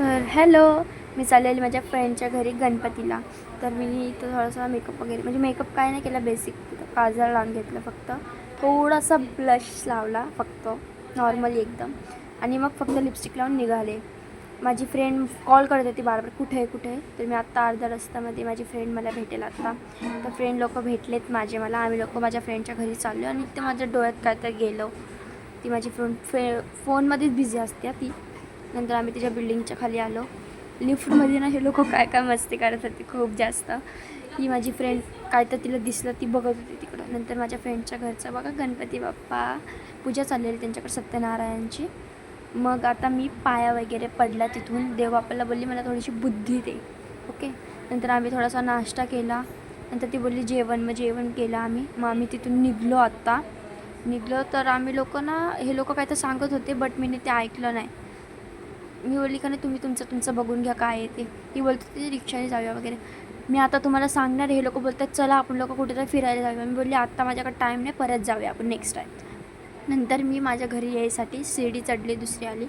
तर हॅलो, मी चाललेली माझ्या फ्रेंडच्या घरी गणपतीला. तर मी इथं थोडासा मेकअप वगैरे म्हणजे मेकअप काय नाही केला, बेसिक काजळ लावून घेतलं फक्त, थोडासा ब्लश लावला फक्त नॉर्मली एकदम, आणि मग फक्त लिपस्टिक लावून निघाले. माझी फ्रेंड कॉल करत होती बारबार, कुठे आहे कुठे आहे. तर मी आत्ता अर्ध्या रस्त्यामध्ये, माझी फ्रेंड मला भेटेल आत्ता. तर फ्रेंड लोक भेटलेत माझे मला, आम्ही लोक माझ्या फ्रेंडच्या घरी चाललो आणि ते माझ्या डोळ्यात काय तर गेलो. ती माझी फोनमध्येच बिझी असते ती. नंतर आम्ही तिच्या बिल्डिंगच्या खाली आलो. लिफ्टमध्ये ना हे लोक काय काय मस्ती करत होती खूप जास्त. ही माझी फ्रेंड काय तर तिला दिसलं, ती बघत होती तिकडं. नंतर माझ्या फ्रेंडच्या घरचं बघा, गणपती बाप्पा पूजा चाललेली त्यांच्याकडे सत्यनारायणची. मग आता मी पाया वगैरे पडला तिथून, देव बाप्पाला बोलली मला थोडीशी बुद्धी दे. ओके. नंतर आम्ही थोडासा नाश्ता केला. नंतर ती बोलली जेवण, मग जेवण केलं आम्ही. मग आम्ही तिथून निघलो. तर आम्ही लोक ना, हे लोक काय तर सांगत होते बट मी ते ऐकलं नाही. मी बोलली का नाही, तुम्ही तुमचं बघून घ्या काय आहे ते. ती बोलते ते रिक्षाने जाऊया वगैरे. मी आता तुम्हाला सांगणार, हे लोक बोलतात चला आपण लोक कुठेतरी फिरायला जाऊया. मी बोलली आत्ता माझ्याकडे टाईम नाही, परत जाऊया आपण नेक्स्ट टाईम. नंतर मी माझ्या घरी यायसाठी शिडी चढली, दुसरी आली.